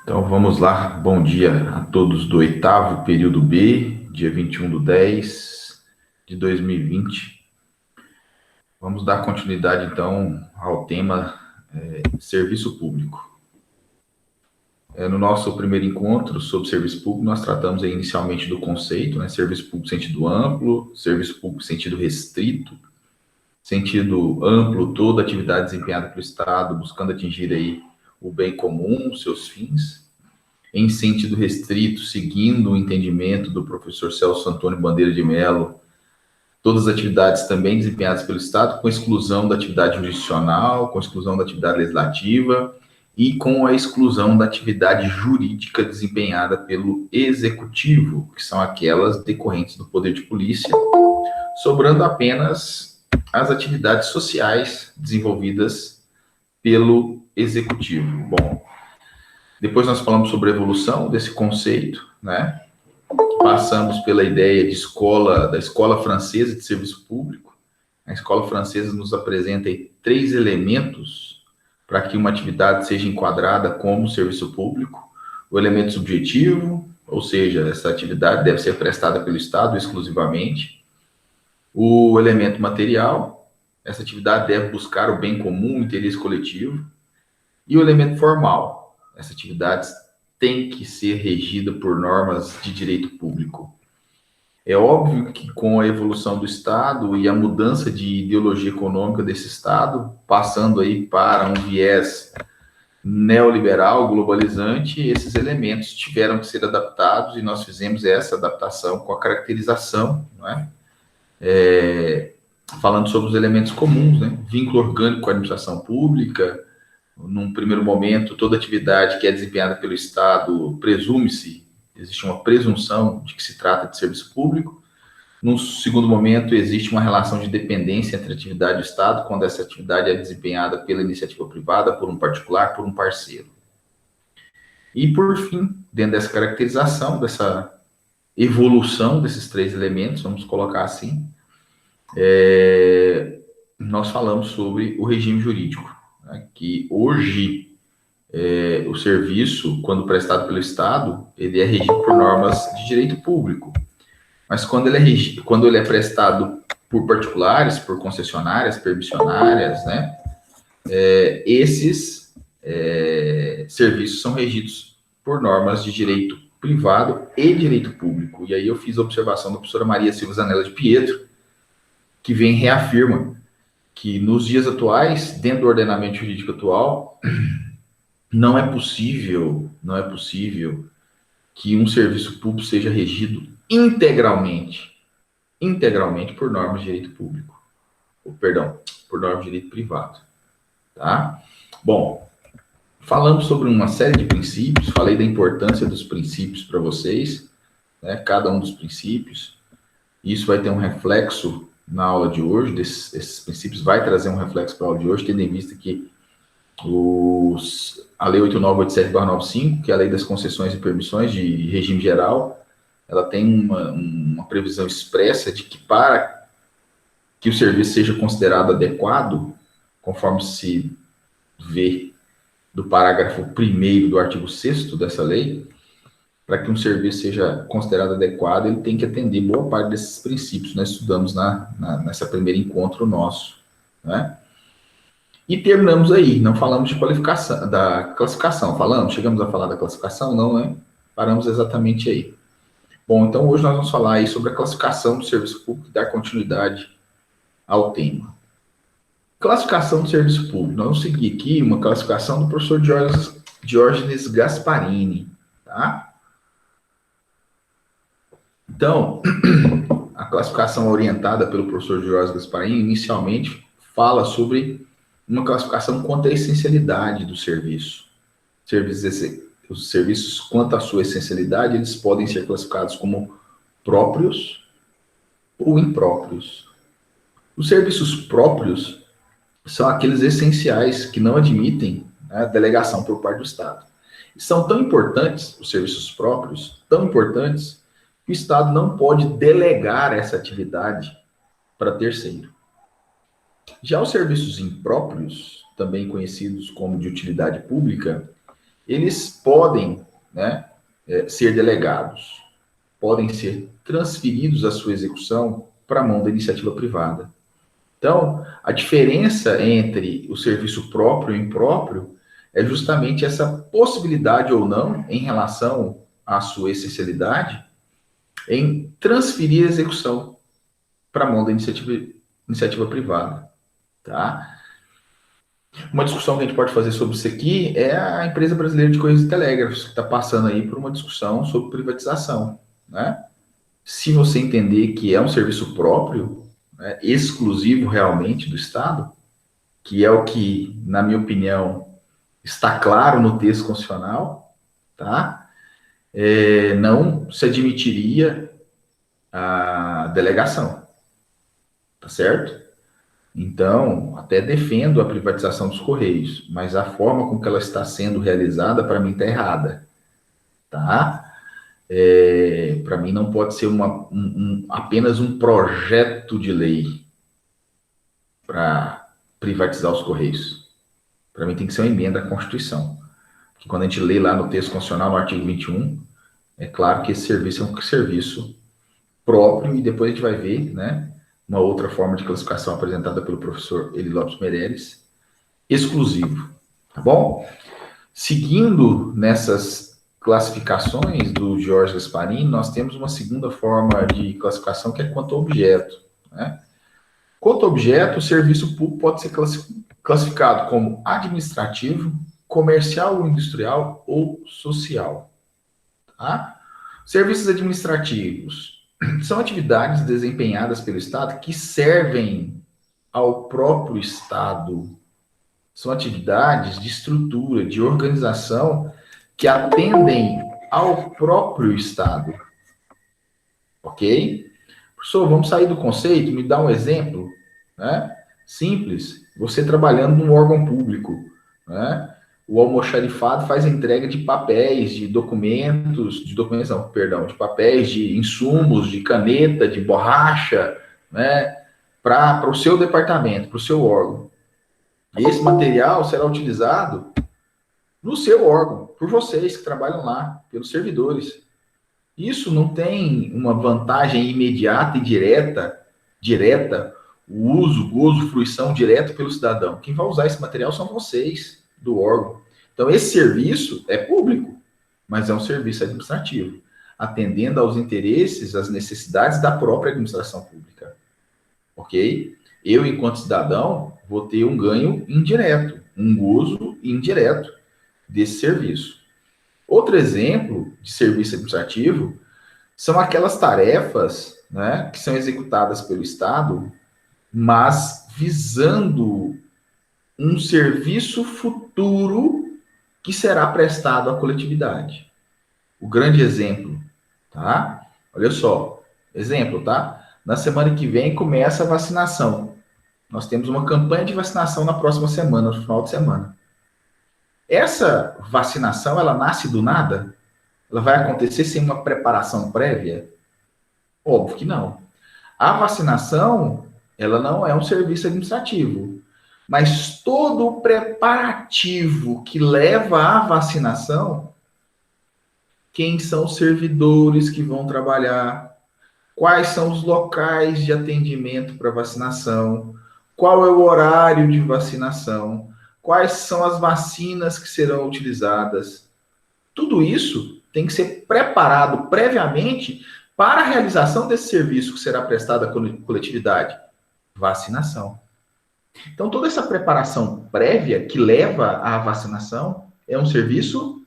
Então vamos lá, bom dia a todos do oitavo período B, dia 21/10 de 2020. Vamos dar continuidade então ao tema serviço público. No nosso primeiro encontro sobre serviço público, nós tratamos aí inicialmente do conceito, serviço público em sentido amplo, serviço público em sentido restrito, sentido amplo, toda atividade desempenhada pelo Estado, buscando atingir aí o bem comum, seus fins. Em sentido restrito, seguindo o entendimento do professor Celso Antônio Bandeira de Mello, todas as atividades também desempenhadas pelo Estado, com exclusão da atividade jurisdicional, com exclusão da atividade legislativa e com a exclusão da atividade jurídica desempenhada pelo Executivo, que são aquelas decorrentes do poder de polícia, sobrando apenas as atividades sociais desenvolvidas pelo Executivo. Bom, depois nós falamos sobre a evolução desse conceito, né? Passamos pela ideia de da escola francesa de serviço público. A escola francesa nos apresenta aí 3 elementos para que uma atividade seja enquadrada como serviço público. O elemento subjetivo, ou seja, essa atividade deve ser prestada pelo Estado exclusivamente. O elemento material, essa atividade deve buscar o bem comum, o interesse coletivo. E o elemento formal, essa atividade tem que ser regida por normas de direito público. É óbvio que com a evolução do Estado e a mudança de ideologia econômica desse Estado, passando aí para um viés neoliberal, globalizante, esses elementos tiveram que ser adaptados e nós fizemos essa adaptação com a caracterização, não é? Falando sobre os elementos comuns, né? Vínculo orgânico com a administração pública. Num primeiro momento, toda atividade que é desempenhada pelo Estado presume-se, existe uma presunção de que se trata de serviço público. Num segundo momento, existe uma relação de dependência entre a atividade do Estado, quando essa atividade é desempenhada pela iniciativa privada, por um particular, por um parceiro. E, por fim, dentro dessa caracterização, dessa evolução desses 3 elementos, vamos colocar assim, nós falamos sobre o regime jurídico. Que hoje o serviço, quando prestado pelo Estado, ele é regido por normas de direito público. Mas quando ele é prestado por particulares, por concessionárias, permissionárias, né, esses serviços são regidos por normas de direito privado e direito público. E aí eu fiz a observação da professora Maria Silva Zanella de Pietro, que reafirma que nos dias atuais, dentro do ordenamento jurídico atual, não é possível que um serviço público seja regido integralmente por normas de direito público, por normas de direito privado, tá? Bom, falamos sobre uma série de princípios, falei da importância dos princípios para vocês, né? Cada um dos princípios, isso vai ter um reflexo na aula de hoje, esses princípios vai trazer um reflexo para a aula de hoje, tendo em vista que a Lei 8987/95, que é a Lei das Concessões e Permissões de Regime Geral, ela tem uma previsão expressa de que para que o serviço seja considerado adequado, conforme se vê do parágrafo 1º do artigo 6º dessa lei, para que um serviço seja considerado adequado, ele tem que atender boa parte desses princípios. Nós estudamos nessa primeiro encontro nosso, né? E terminamos aí, não falamos de qualificação, da classificação, chegamos a falar da classificação, não, né? Paramos exatamente aí. Bom, então hoje nós vamos falar aí sobre a classificação do serviço público e dar continuidade ao tema. Classificação do serviço público. Nós vamos seguir aqui uma classificação do professor Diógenes Gasparini, tá? Então, a classificação orientada pelo professor Diógenes Gasparini inicialmente fala sobre uma classificação quanto à essencialidade do serviço. Os serviços, quanto à sua essencialidade, eles podem ser classificados como próprios ou impróprios. Os serviços próprios são aqueles essenciais que não admitem delegação por parte do Estado. E são tão importantes, os serviços próprios, tão importantes, que o Estado não pode delegar essa atividade para terceiro. Já os serviços impróprios, também conhecidos como de utilidade pública, eles podem, né, ser delegados, podem ser transferidos a sua execução para a mão da iniciativa privada. Então, a diferença entre o serviço próprio e impróprio é justamente essa possibilidade ou não, em relação à sua essencialidade, em transferir a execução para a mão da iniciativa privada. Tá? Uma discussão que a gente pode fazer sobre isso aqui é a empresa brasileira de Correios e Telégrafos, que está passando aí por uma discussão sobre privatização. Né? Se você entender que é um serviço próprio, né, exclusivo realmente do Estado, que é o que, na minha opinião, está claro no texto constitucional, tá? Não se admitiria a delegação, tá certo? Então, até defendo a privatização dos Correios, mas a forma com que ela está sendo realizada, para mim, está errada, tá? Para mim, não pode ser apenas um projeto de lei para privatizar os Correios. Para mim, tem que ser uma emenda à Constituição. Porque quando a gente lê lá no texto constitucional, no artigo 21, é claro que esse serviço é um serviço próprio, e depois a gente vai ver, né, uma outra forma de classificação apresentada pelo professor Eli Lopes Meireles, exclusivo, tá bom? Seguindo nessas classificações do Jorge Gasparini, nós temos uma segunda forma de classificação, que é quanto a objeto, né? Quanto a objeto, o serviço público pode ser classificado como administrativo, comercial ou industrial ou social. Tá? Serviços administrativos são atividades desempenhadas pelo Estado que servem ao próprio Estado. São atividades de estrutura, de organização que atendem ao próprio Estado. Ok? Professor, vamos sair do conceito, me dá um exemplo, né? Simples. Você trabalhando num órgão público, né? O almoxarifado faz a entrega de papéis, de papéis, de insumos, de caneta, de borracha, né? Para o seu departamento, para o seu órgão. Esse material será utilizado no seu órgão, por vocês que trabalham lá, pelos servidores. Isso não tem uma vantagem imediata e direta, o uso, gozo, fruição direto pelo cidadão. Quem vai usar esse material são vocês, do órgão. Então, esse serviço é público, mas é um serviço administrativo, atendendo aos interesses, às necessidades da própria administração pública. Ok? Eu, enquanto cidadão, vou ter um ganho indireto, um gozo indireto desse serviço. Outro exemplo de serviço administrativo são aquelas tarefas, né, que são executadas pelo Estado, mas visando um serviço futuro que será prestado à coletividade. O grande exemplo, tá? Olha só, exemplo, tá? Na semana que vem começa a vacinação. Nós temos uma campanha de vacinação na próxima semana, no final de semana. Essa vacinação, ela nasce do nada? Ela vai acontecer sem uma preparação prévia? Óbvio que não. A vacinação, ela não é um serviço administrativo, mas todo o preparativo que leva à vacinação, quem são os servidores que vão trabalhar, quais são os locais de atendimento para vacinação, qual é o horário de vacinação, quais são as vacinas que serão utilizadas. Tudo isso tem que ser preparado previamente para a realização desse serviço que será prestado à coletividade. Vacinação. Então, toda essa preparação prévia que leva à vacinação é um serviço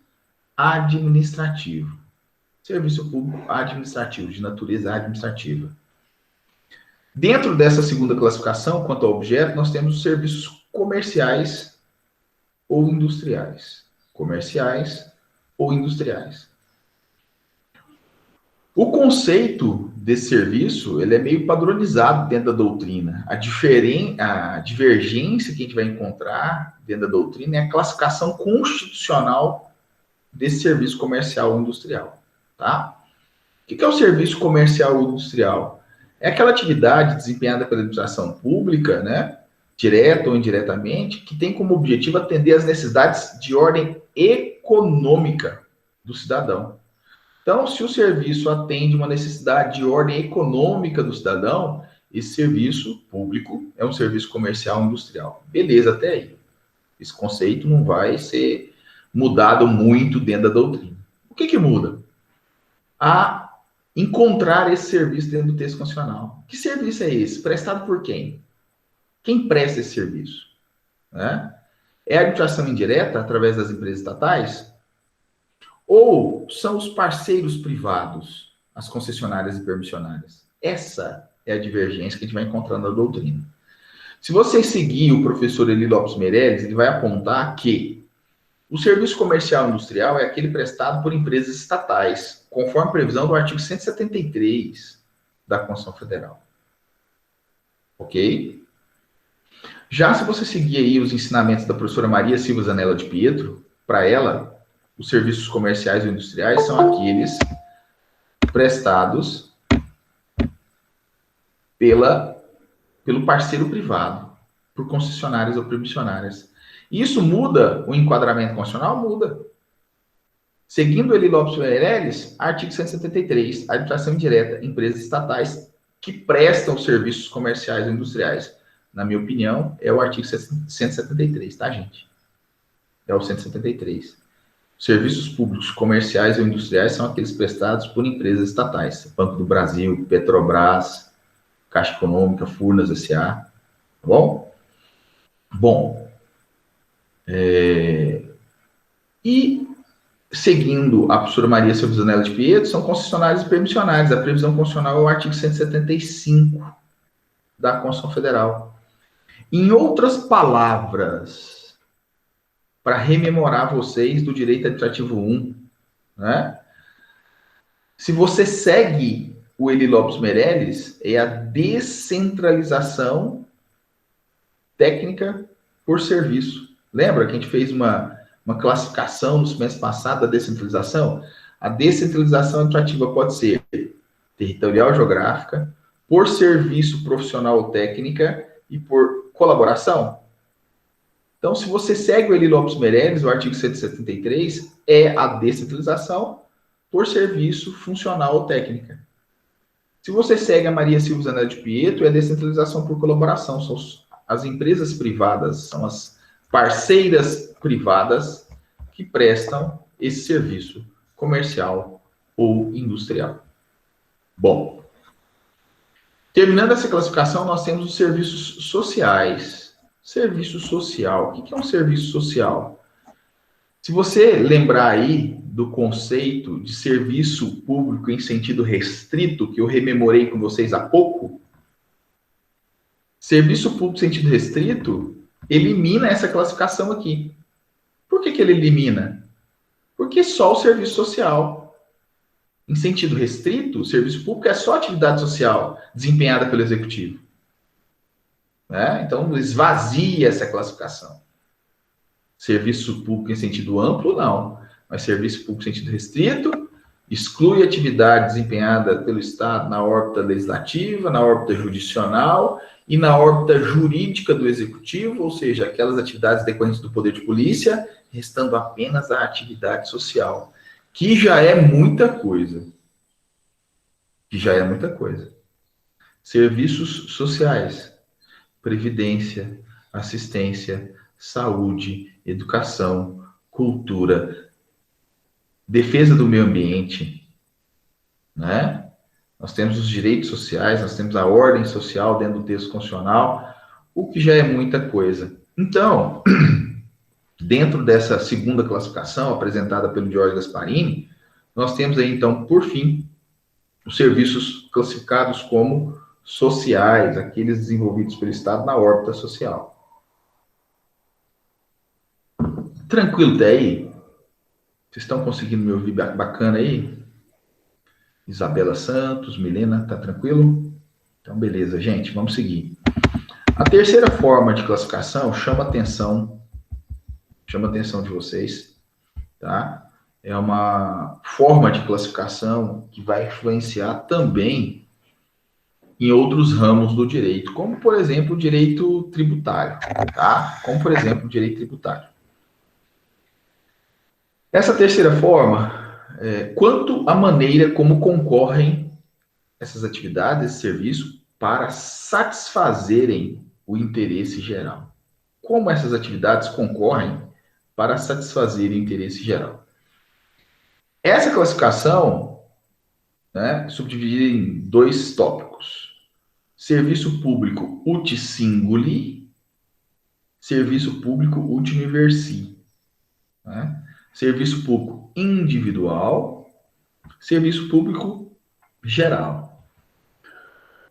administrativo. Serviço público administrativo, de natureza administrativa. Dentro dessa segunda classificação, quanto ao objeto, nós temos os serviços comerciais ou industriais. Comerciais ou industriais. O conceito desse serviço, ele é meio padronizado dentro da doutrina. A divergência que a gente vai encontrar dentro da doutrina é a classificação constitucional desse serviço comercial ou industrial. Tá? O que é o serviço comercial ou industrial? É aquela atividade desempenhada pela administração pública, né, direta ou indiretamente, que tem como objetivo atender às necessidades de ordem econômica do cidadão. Então, se o serviço atende uma necessidade de ordem econômica do cidadão, esse serviço público é um serviço comercial industrial. Beleza, até aí. Esse conceito não vai ser mudado muito dentro da doutrina. O que muda? A encontrar esse serviço dentro do texto constitucional. Que serviço é esse? Prestado por quem? Quem presta esse serviço? Né? É a administração indireta, através das empresas estatais? Ou são os parceiros privados, as concessionárias e permissionárias? Essa é a divergência que a gente vai encontrar na doutrina. Se você seguir o professor Eli Lopes Meirelles, ele vai apontar que o serviço comercial industrial é aquele prestado por empresas estatais, conforme a previsão do artigo 173 da Constituição Federal. Ok? Já se você seguir aí os ensinamentos da professora Maria Silva Zanella de Pietro, para ela, os serviços comerciais e industriais são aqueles prestados pelo parceiro privado, por concessionárias ou permissionárias. Isso muda o enquadramento constitucional? Muda. Seguindo Eli Lopes Meirelles, artigo 173, administração indireta, empresas estatais que prestam serviços comerciais ou industriais. Na minha opinião, é o artigo 173, tá, gente? É o 173. Serviços públicos comerciais ou industriais são aqueles prestados por empresas estatais. Banco do Brasil, Petrobras, Caixa Econômica, Furnas S.A. Tá bom? Bom. E, seguindo a professora Maria Silva Zanella de Pietro, são concessionários e permissionários. A previsão constitucional é o artigo 175 da Constituição Federal. Em outras palavras, para rememorar vocês do direito administrativo 1, né? Se você segue o Eli Lopes Meirelles, é a descentralização técnica por serviço. Lembra que a gente fez uma classificação no semestre passado da descentralização? A descentralização administrativa pode ser territorial geográfica, por serviço profissional ou técnica e por colaboração. Então, se você segue o Eli Lopes Meirelles, o artigo 173 é a descentralização por serviço funcional ou técnica. Se você segue a Maria Silva Zanella de Pietro, é a descentralização por colaboração. São as empresas privadas, são as parceiras privadas que prestam esse serviço comercial ou industrial. Bom, terminando essa classificação, nós temos os serviços sociais. Serviço social. O que é um serviço social? Se você lembrar aí do conceito de serviço público em sentido restrito, que eu rememorei com vocês há pouco, serviço público em sentido restrito elimina essa classificação aqui. Por que ele elimina? Porque só o serviço social. Em sentido restrito, o serviço público é só atividade social desempenhada pelo executivo. Né? Então, esvazia essa classificação. Serviço público em sentido amplo, não. Mas serviço público em sentido restrito exclui atividade desempenhada pelo Estado na órbita legislativa, na órbita judicional e na órbita jurídica do executivo, ou seja, aquelas atividades decorrentes do poder de polícia, restando apenas a atividade social, que já é muita coisa. Serviços sociais, previdência, assistência, saúde, educação, cultura, defesa do meio ambiente, né? Nós temos os direitos sociais, nós temos a ordem social dentro do texto constitucional, o que já é muita coisa. Então, dentro dessa segunda classificação apresentada pelo Jorge Gasparini, nós temos aí, então, por fim, os serviços classificados como sociais, aqueles desenvolvidos pelo Estado na órbita social. Tranquilo até aí? Vocês estão conseguindo me ouvir bacana aí? Isabela Santos, Milena, tá tranquilo? Então, beleza, gente, vamos seguir. A terceira forma de classificação chama a atenção de vocês, tá? É uma forma de classificação que vai influenciar também em outros ramos do direito, como, por exemplo, o direito tributário, tá? Como, por exemplo, o direito tributário. Essa terceira forma, quanto à maneira como concorrem essas atividades, esse serviço, para satisfazerem o interesse geral. Como essas atividades concorrem para satisfazer o interesse geral? Essa classificação, né, subdividida em dois tópicos. Serviço público ut singuli, serviço público ut universi. Né? Serviço público individual, serviço público geral.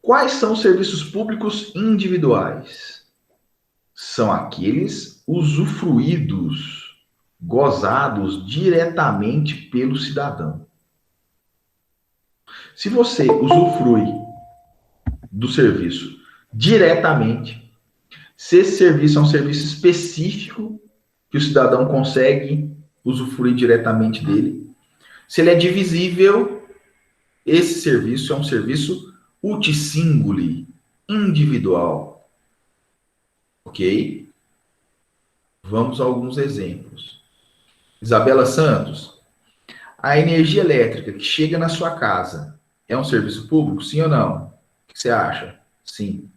Quais são os serviços públicos individuais? São aqueles usufruídos, gozados diretamente pelo cidadão. Se você usufrui do serviço diretamente, se esse serviço é um serviço específico que o cidadão consegue usufruir diretamente dele, se ele é divisível, esse serviço é um serviço ut singuli, individual. Ok? Vamos a alguns exemplos. Isabela Santos, a energia elétrica que chega na sua casa é um serviço público, sim ou não? O que você acha? Sim.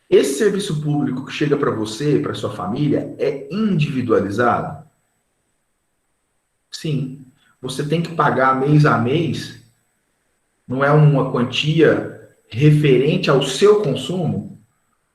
Esse serviço público que chega para você, para sua família, é individualizado? Sim. Você tem que pagar mês a mês, não é uma quantia referente ao seu consumo?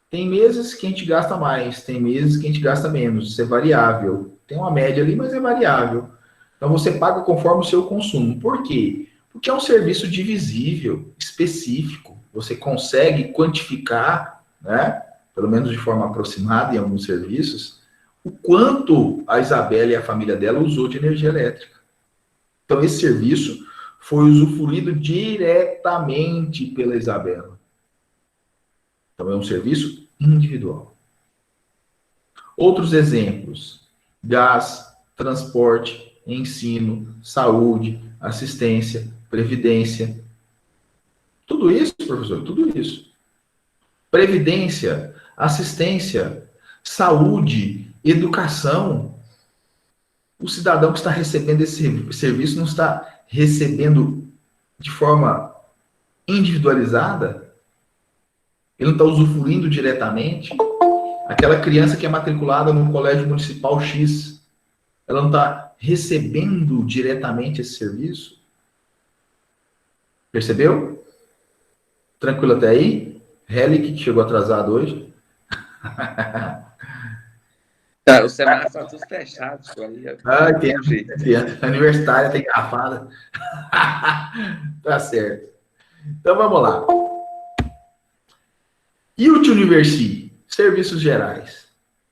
Tem meses que a gente gasta mais, tem meses que a gente gasta menos, isso é variável. Tem uma média ali, mas é variável. Então você paga conforme o seu consumo. Por quê? Porque é um serviço divisível, específico. Você consegue quantificar, né, pelo menos de forma aproximada em alguns serviços, o quanto a Isabela e a família dela usou de energia elétrica. Então esse serviço foi usufruído diretamente pela Isabela. Então é um serviço individual. Outros exemplos: gás, transporte, ensino, saúde, assistência, previdência. Tudo isso, professor, tudo isso. Previdência, assistência, saúde, educação. O cidadão que está recebendo esse serviço não está recebendo de forma individualizada? Ele não está usufruindo diretamente? Aquela criança que é matriculada no colégio municipal X, ela não está recebendo diretamente esse serviço? Percebeu? Tranquilo até aí? Relic, que chegou atrasado hoje. Tá, o semáforo está tudo fechado. Tem aniversário, tem garrafada. Tá certo. Então vamos lá. E o Universi? Serviços gerais,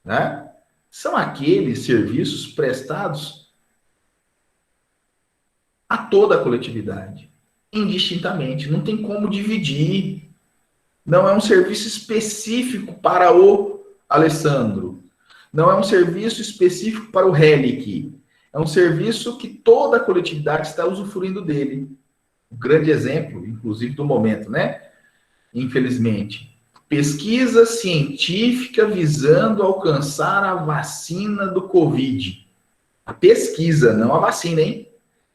né? São aqueles serviços prestados a toda a coletividade, indistintamente. Não tem como dividir. Não é um serviço específico para o Alessandro. Não é um serviço específico para o Relic. É um serviço que toda a coletividade está usufruindo dele. Um grande exemplo, inclusive, do momento, né? Infelizmente. Pesquisa científica visando alcançar a vacina do Covid. A pesquisa, não a vacina, hein?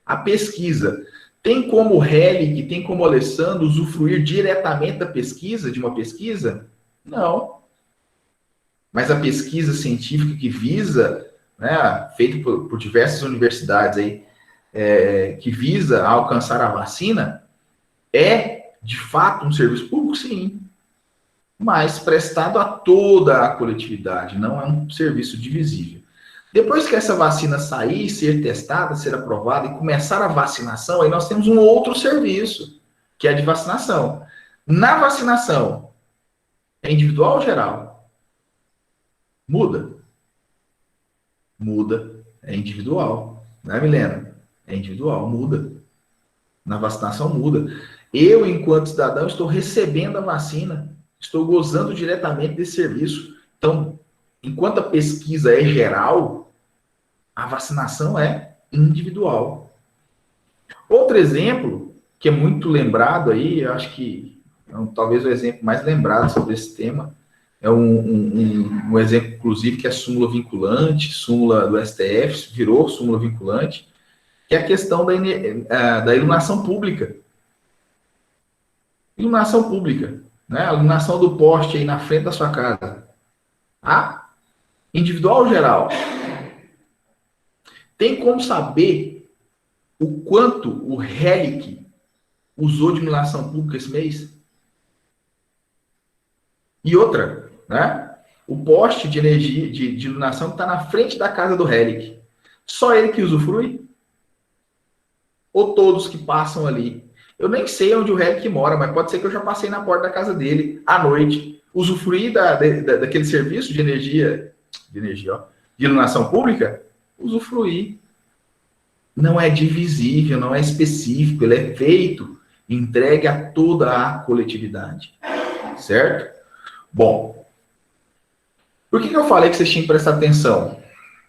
A pesquisa. Tem como o Relic, tem como o Alessandro usufruir diretamente da pesquisa, de uma pesquisa? Não. Mas a pesquisa científica que visa, né, feita por diversas universidades aí, que visa alcançar a vacina, é, de fato, um serviço público? Sim. Mas prestado a toda a coletividade, não é um serviço divisível. Depois que essa vacina sair, ser testada, ser aprovada e começar a vacinação, aí nós temos um outro serviço, que é a de vacinação. Na vacinação, é individual ou geral? Muda. Muda. É individual. Não é, Milena? É individual, muda. Na vacinação, muda. Eu, enquanto cidadão, estou recebendo a vacina, estou gozando diretamente desse serviço. Então, enquanto a pesquisa é geral, a vacinação é individual. Outro exemplo, que é muito lembrado aí, eu acho que Então, talvez o exemplo mais lembrado sobre esse tema é um exemplo, inclusive, que é súmula vinculante, súmula do STF, virou súmula vinculante, que é a questão da iluminação pública. Iluminação pública, né? A iluminação do poste aí na frente da sua casa. Ah, individual ou geral? Tem como saber o quanto o Helic usou de iluminação pública esse mês? E outra, né? O poste de energia, de iluminação que está na frente da casa do Helic. Só ele que usufrui? Ou todos que passam ali? Eu nem sei onde o Helic mora, mas pode ser que eu já passei na porta da casa dele à noite. Usufruir daquele serviço de energia, ó, de iluminação pública? Usufruir. Não é divisível, não é específico, ele é feito, entregue a toda a coletividade. Certo? Bom, por que eu falei que vocês tinham que prestar atenção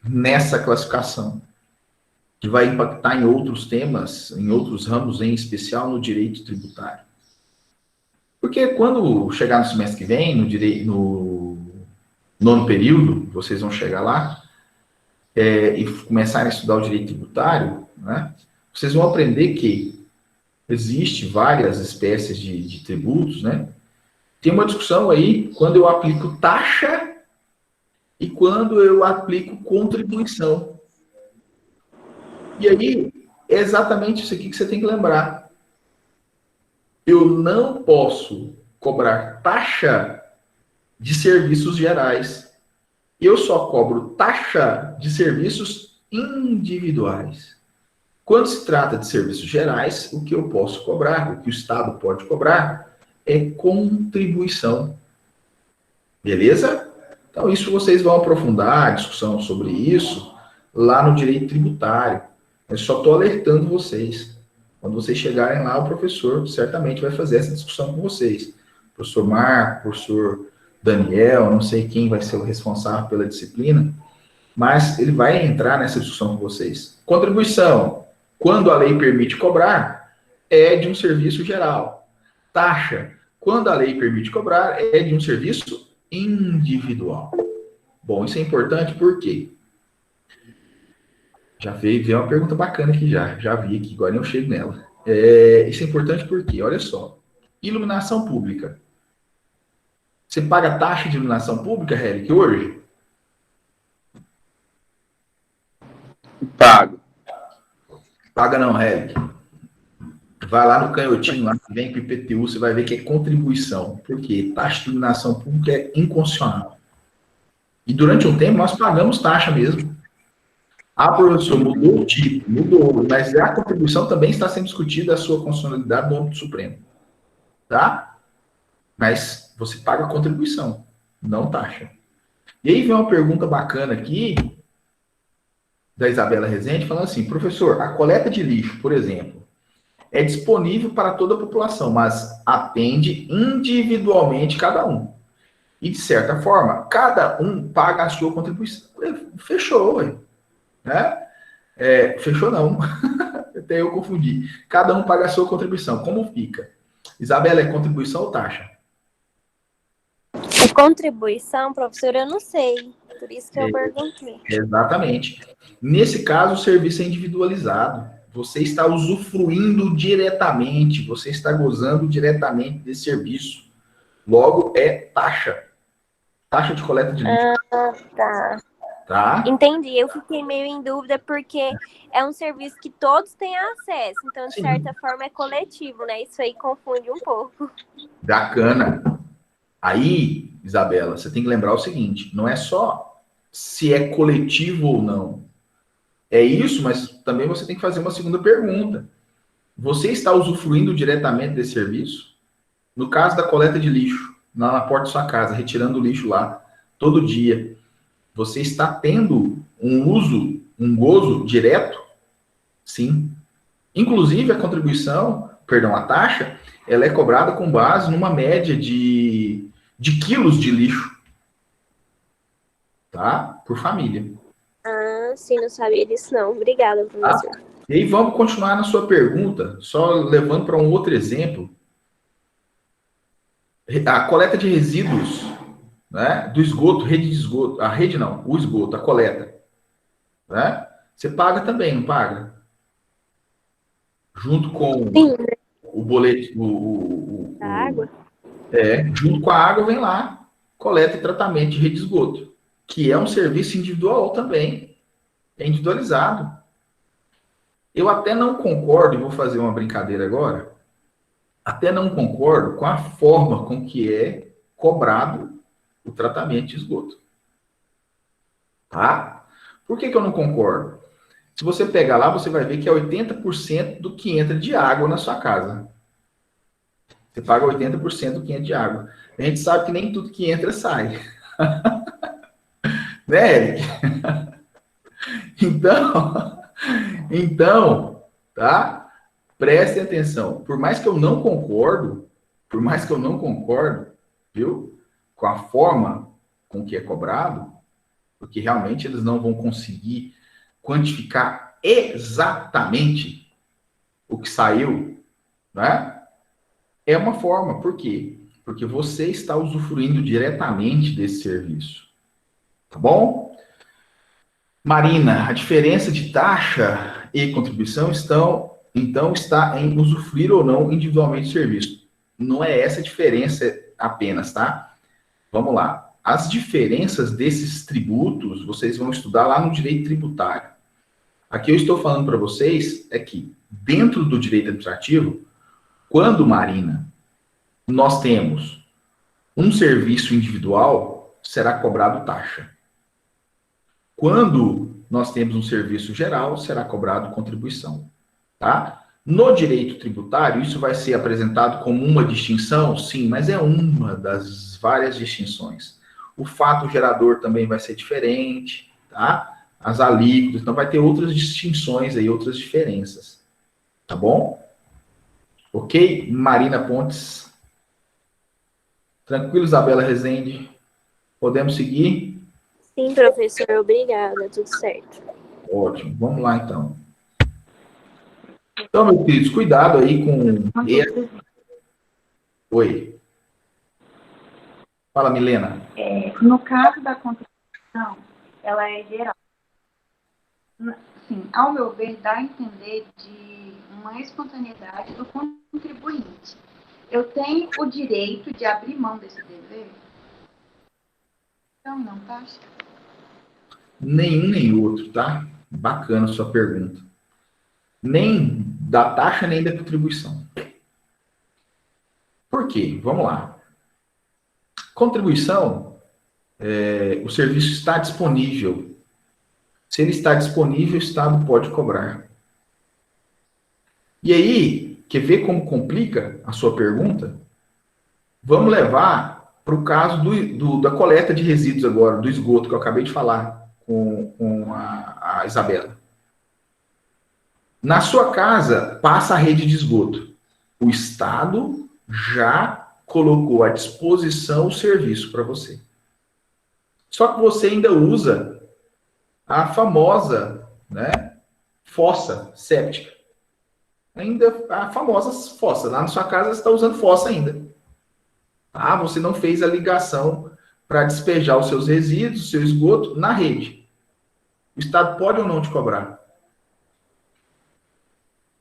nessa classificação? Que vai impactar em outros temas, em outros ramos, em especial no direito tributário. Porque quando chegar no semestre que vem, no nono período, vocês vão chegar lá, e começarem a estudar o direito tributário, né, vocês vão aprender que existe várias espécies de tributos, né? Tem uma discussão aí quando eu aplico taxa e quando eu aplico contribuição. E aí, é exatamente isso aqui que você tem que lembrar. Eu não posso cobrar taxa de serviços gerais. Eu só cobro taxa de serviços individuais. Quando se trata de serviços gerais, o que eu posso cobrar, o que o Estado pode cobrar, é contribuição. Beleza? Então, isso vocês vão aprofundar a discussão sobre isso lá no direito tributário. Eu só estou alertando vocês. Quando vocês chegarem lá, o professor certamente vai fazer essa discussão com vocês. Professor Marco, professor Daniel, não sei quem vai ser o responsável pela disciplina, mas ele vai entrar nessa discussão com vocês. Contribuição, quando a lei permite cobrar, é de um serviço geral. Taxa, quando a lei permite cobrar, é de um serviço individual. Bom, isso é importante porque já veio uma pergunta bacana aqui já vi aqui, agora eu chego nela. Isso é importante porque, olha só, iluminação pública. Você paga taxa de iluminação pública, Helic, hoje? Pago. Paga não, Helic. Vai lá no canhotinho, lá que vem para o IPTU, você vai ver que é contribuição. Por quê? Taxa de iluminação pública é inconstitucional. E durante um tempo nós pagamos taxa mesmo. Ah, professor, mudou o tipo, mudou, mas a contribuição também está sendo discutida a sua constitucionalidade no âmbito Supremo. Tá? Mas você paga a contribuição, não taxa. E aí vem uma pergunta bacana aqui, da Isabela Rezende, falando assim, professor, a coleta de lixo, por exemplo, é disponível para toda a população, mas atende individualmente cada um. E, de certa forma, cada um paga a sua contribuição. Fechou, ué. Né? Fechou não. Até eu confundi. Cada um paga a sua contribuição. Como fica? Isabela, é contribuição ou taxa? É contribuição, professor, eu não sei. Por isso que eu perguntei. Exatamente. Nesse caso, o serviço é individualizado. Você está usufruindo diretamente, você está gozando diretamente desse serviço. Logo, é taxa. Taxa de coleta de lixo. Ah, tá. Tá? Entendi. Eu fiquei meio em dúvida porque é um serviço que todos têm acesso. Então, de certa forma, é coletivo, né? Isso aí confunde um pouco. Bacana. Aí, Isabela, você tem que lembrar o seguinte, não é só se é coletivo ou não. É isso, mas também você tem que fazer uma segunda pergunta. Você está usufruindo diretamente desse serviço? No caso da coleta de lixo, lá na porta da sua casa, retirando o lixo lá, todo dia, você está tendo um uso, um gozo direto? Sim. Inclusive, a taxa, ela é cobrada com base numa média de quilos de lixo. Tá? Por família. Ah, sim, não sabia disso não. Obrigada, professor. Tá? E aí vamos continuar na sua pergunta, só levando para um outro exemplo. A coleta de resíduos, né, do esgoto, rede de esgoto, a rede não, o esgoto, a coleta, né? Você paga também, não paga? Junto com Sim, o boleto, da água. junto com a água vem lá, coleta e tratamento de rede de esgoto, que é um serviço individual também, é individualizado. Eu até não concordo, e vou fazer uma brincadeira agora, até não concordo com a forma com que é cobrado o tratamento de esgoto. Tá? Por que eu não concordo? Se você pegar lá, você vai ver que é 80% do que entra de água na sua casa. Você paga 80% do que entra de água. A gente sabe que nem tudo que entra sai. Né, Eric? Então, tá? Prestem atenção. Por mais que eu não concordo, viu? Com a forma com que é cobrado, porque realmente eles não vão conseguir quantificar exatamente o que saiu, né? É uma forma. Por quê? Porque você está usufruindo diretamente desse serviço. Tá bom? Marina, a diferença de taxa e contribuição está em usufruir ou não individualmente do serviço. Não é essa a diferença apenas, tá? Vamos lá. As diferenças desses tributos, vocês vão estudar lá no direito tributário. Aqui eu estou falando para vocês é que, dentro do direito administrativo, quando, Marina, nós temos um serviço individual, será cobrado taxa. Quando nós temos um serviço geral, será cobrado contribuição. Tá? No direito tributário, isso vai ser apresentado como uma distinção? Sim, mas é uma das várias distinções. O fato gerador também vai ser diferente, tá? As alíquotas, então vai ter outras distinções aí, outras diferenças. Tá bom? Ok? Marina Pontes. Tranquilo, Isabela Rezende? Podemos seguir? Sim, professor, obrigada, tudo certo. Ótimo, vamos lá então. Então, meus queridos, cuidado aí com... Oi. Fala, Milena. No caso da contribuição, ela é geral. Sim, ao meu ver, dá a entender de uma espontaneidade do contribuinte. Eu tenho o direito de abrir mão desse dever? Então, não, taxa? Nenhum nem outro, tá? Bacana a sua pergunta. Nem da taxa, nem da contribuição. Por quê? Vamos lá. Contribuição, o serviço está disponível. Se ele está disponível, o Estado pode cobrar. E aí, quer ver como complica a sua pergunta? Vamos levar para o caso da coleta de resíduos agora, do esgoto, que eu acabei de falar com a Isabela. Na sua casa, passa a rede de esgoto. O Estado já colocou à disposição o serviço para você. Só que você ainda usa a famosa, né, fossa séptica. Ainda a famosa fossa. Lá na sua casa você está usando fossa ainda. Ah, você não fez a ligação para despejar os seus resíduos, o seu esgoto na rede. O Estado pode ou não te cobrar?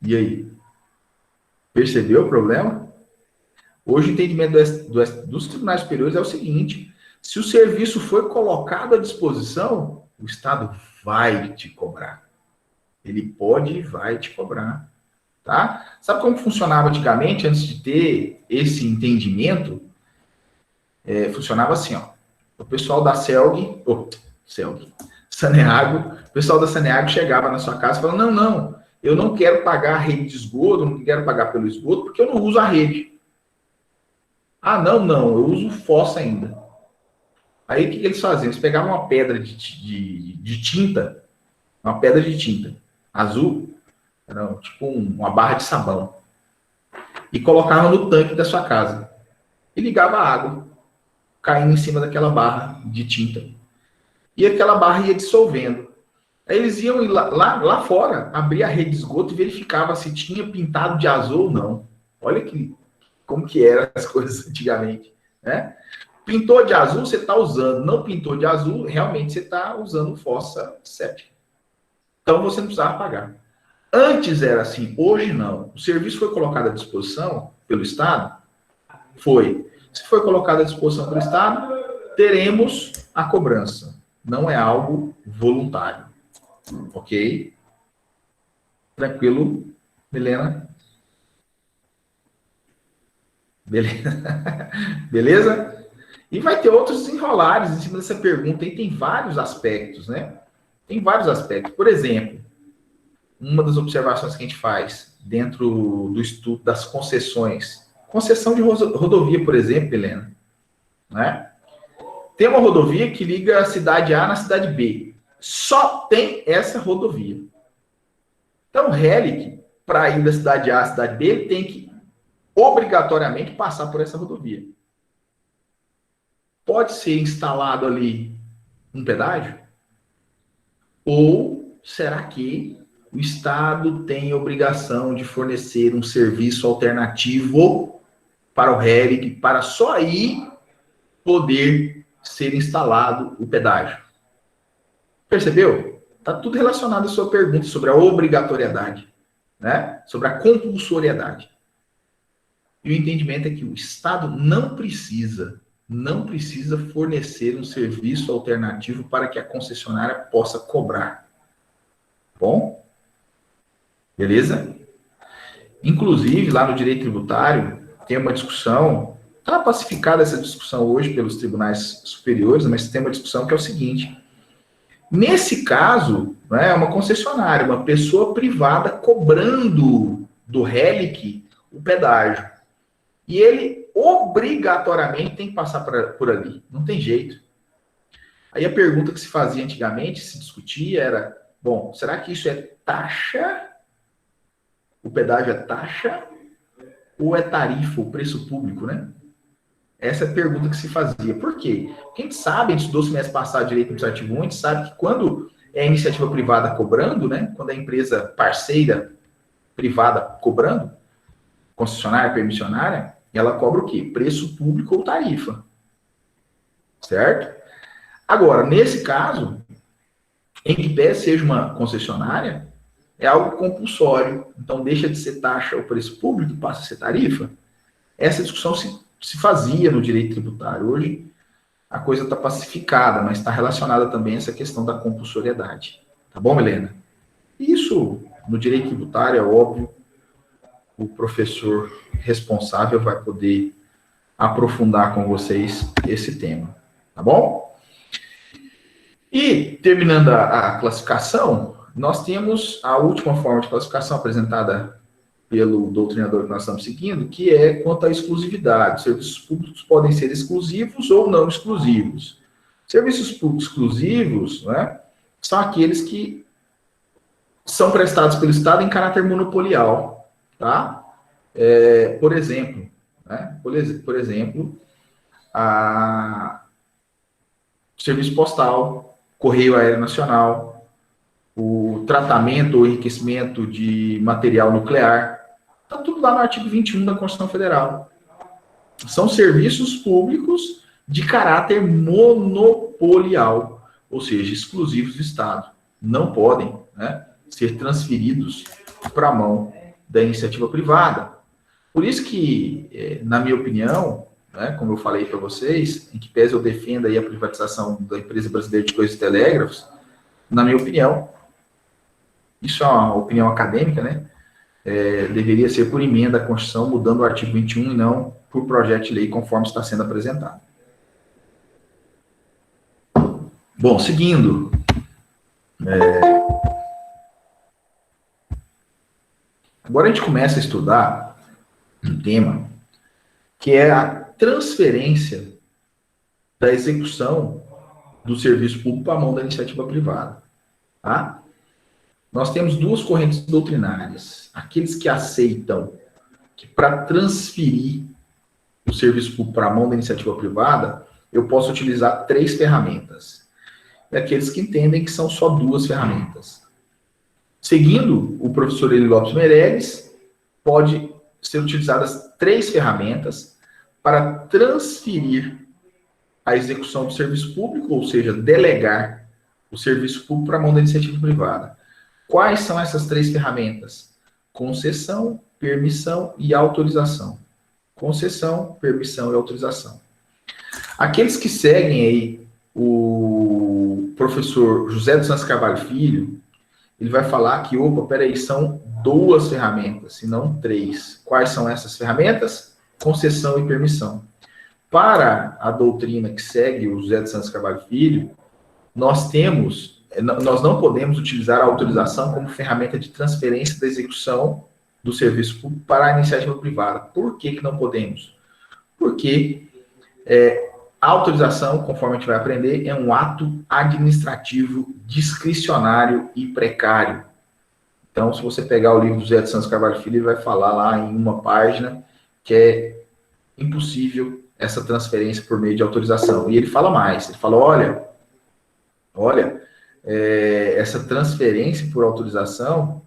E aí? Percebeu o problema? Hoje o entendimento dos tribunais superiores é o seguinte: se o serviço foi colocado à disposição, o Estado vai te cobrar. Ele pode e vai te cobrar. Tá? Sabe como funcionava antigamente, antes de ter esse entendimento? Funcionava assim, ó. O pessoal da Saneago, o pessoal da Saneago chegava na sua casa e falava: não, eu não quero pagar a rede de esgoto, não quero pagar pelo esgoto, porque eu não uso a rede. Ah, não, eu uso fossa ainda. Aí o que eles faziam? Eles pegavam uma pedra de tinta, uma pedra de tinta azul, era tipo uma barra de sabão, e colocavam no tanque da sua casa. E ligava a água, caindo em cima daquela barra de tinta. E aquela barra ia dissolvendo. Aí eles iam lá fora, abrir a rede de esgoto e verificava se tinha pintado de azul ou não. Olha como que eram as coisas antigamente. né? Pintou de azul, você está usando. Não pintou de azul, realmente você está usando fossa séptica. Então, você não precisava pagar. Antes era assim, hoje não. O serviço foi colocado à disposição pelo Estado? Foi. Se foi colocado à disposição pelo Estado, teremos a cobrança. Não é algo voluntário. Ok? Tranquilo, Milena? Beleza? Beleza? E vai ter outros desenrolares em cima dessa pergunta. E tem vários aspectos, né? Tem vários aspectos. Por exemplo, uma das observações que a gente faz dentro do estudo das concessões. Concessão de rodovia, por exemplo, Helena. Né? Tem uma rodovia que liga a cidade A na cidade B. Só tem essa rodovia. Então, o RELIC, para ir da cidade A à cidade B, ele tem que obrigatoriamente passar por essa rodovia. Pode ser instalado ali um pedágio? Ou será que o Estado tem obrigação de fornecer um serviço alternativo para o RELIC, para só aí poder ser instalado o pedágio? Percebeu? Está tudo relacionado à sua pergunta sobre a obrigatoriedade, né? Sobre a compulsoriedade. E o entendimento é que o Estado não precisa fornecer um serviço alternativo para que a concessionária possa cobrar. Bom? Beleza? Inclusive, lá no direito tributário, tem uma discussão, está pacificada essa discussão hoje pelos tribunais superiores, mas tem uma discussão que é o seguinte: nesse caso, né, é uma concessionária, uma pessoa privada cobrando do RELIC o pedágio. E ele obrigatoriamente tem que passar por ali. Não tem jeito. Aí a pergunta que se fazia antigamente, se discutia, era: bom, será que isso é taxa? O pedágio é taxa? Ou é tarifa, o preço público, né? Essa é a pergunta que se fazia. Por quê? Porque a gente sabe, a gente estudou semestre passado direito administrativo 1, a gente sabe que quando é a iniciativa privada cobrando, né? Quando é a empresa parceira privada cobrando, concessionária, permissionária, ela cobra o quê? Preço público ou tarifa. Certo? Agora, nesse caso, em que pé seja uma concessionária, é algo compulsório. Então, deixa de ser taxa o preço público e passa a ser tarifa. Essa discussão se fazia no direito tributário. Hoje, a coisa está pacificada, mas está relacionada também a essa questão da compulsoriedade. Tá bom, Helena? Isso, no direito tributário, é óbvio, o professor responsável vai poder aprofundar com vocês esse tema. Tá bom? E, terminando a classificação, nós temos a última forma de classificação apresentada pelo doutrinador que nós estamos seguindo, que é quanto à exclusividade. Os serviços públicos podem ser exclusivos ou não exclusivos. Serviços públicos exclusivos, né, são aqueles que são prestados pelo Estado em caráter monopolial, tá? Por exemplo, né, por exemplo, serviço postal, Correio Aéreo Nacional, o tratamento ou enriquecimento de material nuclear, está tudo lá no artigo 21 da Constituição Federal. São serviços públicos de caráter monopolial, ou seja, exclusivos do Estado. Não podem, né, ser transferidos para a mão da iniciativa privada. Por isso que, na minha opinião, né, como eu falei para vocês, em que pese eu defenda aí a privatização da Empresa Brasileira de Correios e Telégrafos, na minha opinião, isso é uma opinião acadêmica, né, deveria ser por emenda à Constituição, mudando o artigo 21 e não por projeto de lei, conforme está sendo apresentado. Bom, seguindo. Agora a gente começa a estudar um tema que é a transferência da execução do serviço público para a mão da iniciativa privada. Tá? Nós temos duas correntes doutrinárias. Aqueles que aceitam que para transferir o serviço público para a mão da iniciativa privada, eu posso utilizar 3 ferramentas. E aqueles que entendem que são só 2 ferramentas. Seguindo o professor Eli Lopes Meirelles, pode ser utilizadas 3 ferramentas para transferir a execução do serviço público, ou seja, delegar o serviço público para a mão da iniciativa privada. Quais são essas 3 ferramentas? Concessão, permissão e autorização. Concessão, permissão e autorização. Aqueles que seguem aí o professor José dos Santos Carvalho Filho, ele vai falar que, opa, peraí, são 2 ferramentas, e não 3. Quais são essas ferramentas? Concessão e permissão. Para a doutrina que segue o José dos Santos Carvalho Filho, nós não podemos utilizar a autorização como ferramenta de transferência da execução do serviço público para a iniciativa privada. Por que não podemos? Porque a autorização, conforme a gente vai aprender, é um ato administrativo discricionário e precário. Então, se você pegar o livro do José de Santos Carvalho Filho, ele vai falar lá em uma página que é impossível essa transferência por meio de autorização. E ele fala mais, ele fala, olha, essa transferência por autorização,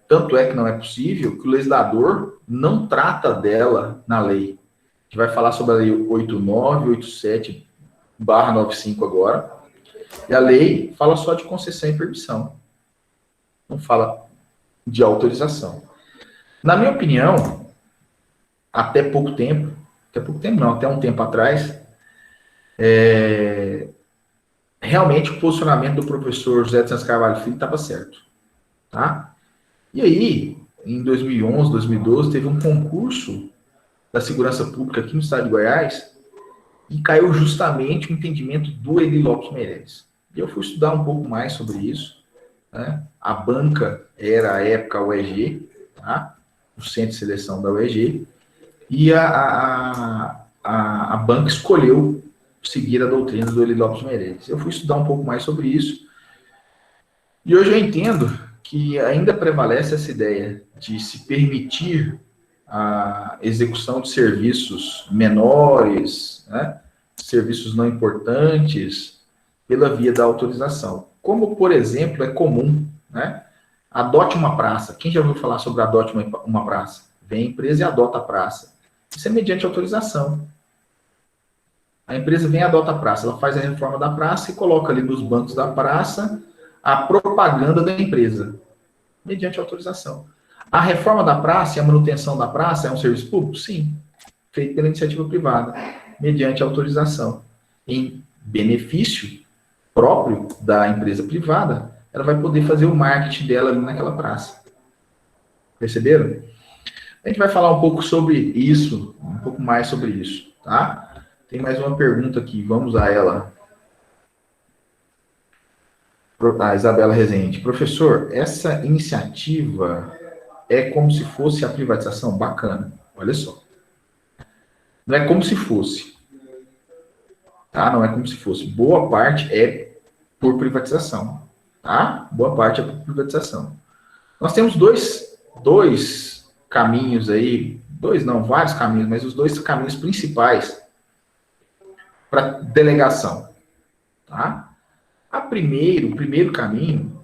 tanto é que não é possível, que o legislador não trata dela na lei. A gente vai falar sobre a lei 8987/95 agora, e a lei fala só de concessão e permissão, não fala de autorização. Na minha opinião, até um tempo atrás, realmente o posicionamento do professor José de Santos Carvalho Filho estava certo, tá? E aí, em 2011, 2012, teve um concurso da segurança pública aqui no estado de Goiás e caiu justamente o entendimento do Eli Lopes Meireles. E eu fui estudar um pouco mais sobre isso, né? A banca era, à época, a UEG, tá? O Centro de Seleção da UEG, e a banca escolheu seguir a doutrina do Eli Lopes Meireles. Eu fui estudar um pouco mais sobre isso, e hoje eu entendo que ainda prevalece essa ideia de se permitir a execução de serviços menores, né, serviços não importantes, pela via da autorização. Como, por exemplo, é comum, né, adote uma praça. Quem já ouviu falar sobre adote uma praça? Vem a empresa e adota a praça. Isso é mediante autorização. A empresa vem e adota a praça, ela faz a reforma da praça e coloca ali nos bancos da praça a propaganda da empresa, mediante autorização. A reforma da praça e a manutenção da praça é um serviço público? Sim, feito pela iniciativa privada, mediante autorização. Em benefício próprio da empresa privada, ela vai poder fazer o marketing dela ali naquela praça. Perceberam? A gente vai falar um pouco sobre isso, um pouco mais sobre isso, tá? Tem mais uma pergunta aqui, vamos a ela. A Isabela Rezende. Professor, essa iniciativa é como se fosse a privatização? Bacana, olha só. Não é como se fosse. Tá? Não é como se fosse. Boa parte é por privatização. Tá? Boa parte é por privatização. Nós temos dois caminhos aí, vários caminhos, mas os 2 caminhos principais para delegação. Tá? O primeiro caminho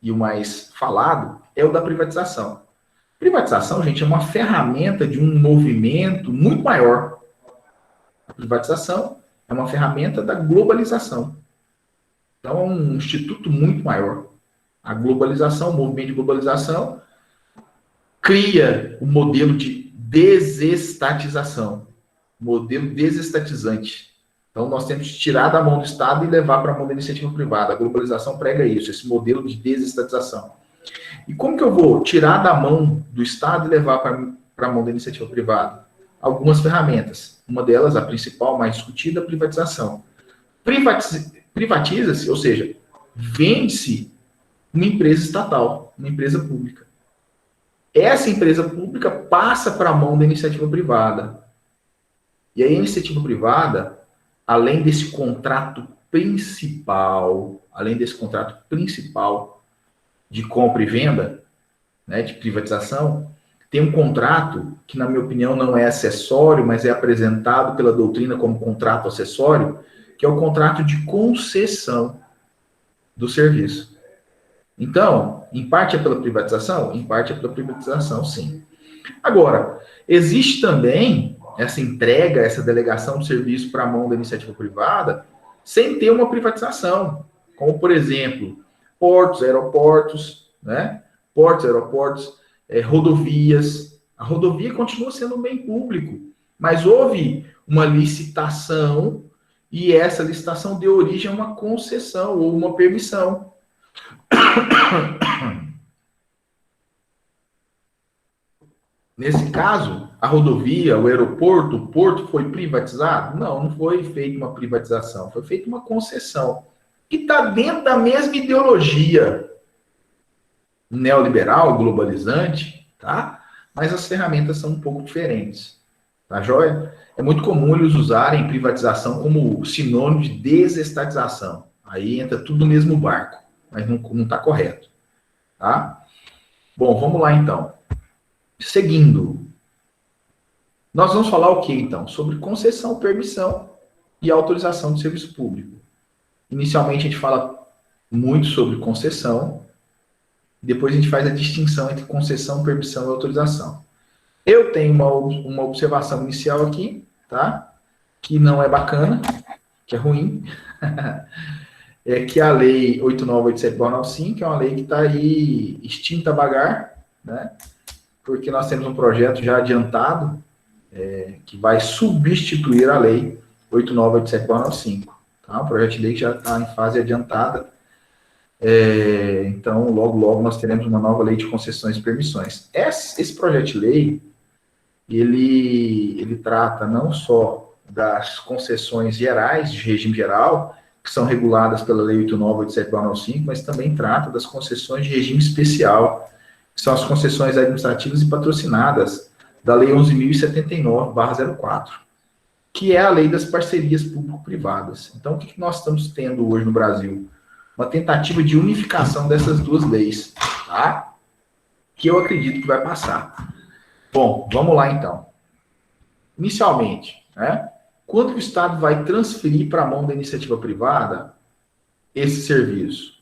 e o mais falado, é o da privatização. Privatização, gente, é uma ferramenta de um movimento muito maior. A privatização é uma ferramenta da globalização. Então, é um instituto muito maior. A globalização, o movimento de globalização, cria o modelo de desestatização, modelo desestatizante. Então, nós temos que tirar da mão do Estado e levar para a mão da iniciativa privada. A globalização prega isso, esse modelo de desestatização. E como que eu vou tirar da mão do Estado e levar para a mão da iniciativa privada? Algumas ferramentas. Uma delas, a principal, mais discutida, a privatização. Privatiza-se, ou seja, vende-se uma empresa estatal, uma empresa pública. Essa empresa pública passa para a mão da iniciativa privada. E aí a iniciativa privada, além desse contrato principal de compra e venda, né, de privatização, tem um contrato que, na minha opinião, não é acessório, mas é apresentado pela doutrina como contrato acessório, que é o contrato de concessão do serviço. Então, em parte é pela privatização? Em parte é pela privatização, sim. Agora, existe também essa entrega, essa delegação de serviço para a mão da iniciativa privada, sem ter uma privatização, como, por exemplo, portos, aeroportos, né? Portos, aeroportos, rodovias. A rodovia continua sendo um bem público, mas houve uma licitação e essa licitação deu origem a uma concessão ou uma permissão. Nesse caso, a rodovia, o aeroporto, o porto foi privatizado? Não, não foi feita uma privatização, foi feita uma concessão, que está dentro da mesma ideologia neoliberal, globalizante, tá? Mas as ferramentas são um pouco diferentes, tá joia? É muito comum eles usarem privatização como sinônimo de desestatização. Aí entra tudo no mesmo barco, mas não está correto, tá? Bom, vamos lá então. Seguindo, nós vamos falar o que então? Sobre concessão, permissão e autorização de serviço público. Inicialmente a gente fala muito sobre concessão, depois a gente faz a distinção entre concessão, permissão e autorização. Eu tenho uma observação inicial aqui, tá? Que não é bacana, que é ruim, é que a lei 8987/95, que é uma lei que está aí extinta a vagar, né? Porque nós temos um projeto já adiantado, que vai substituir a lei 8987/95. Tá? O projeto de lei já está em fase adiantada. Então, logo nós teremos uma nova lei de concessões e permissões. Esse projeto de lei, ele trata não só das concessões gerais, de regime geral, que são reguladas pela lei 8987/95, mas também trata das concessões de regime especial, que são as concessões administrativas e patrocinadas da Lei 11.079/04, que é a lei das parcerias público-privadas. Então, o que nós estamos tendo hoje no Brasil? Uma tentativa de unificação dessas duas leis, tá? Que eu acredito que vai passar. Bom, vamos lá então. Inicialmente, né? Quando o Estado vai transferir para a mão da iniciativa privada esse serviço?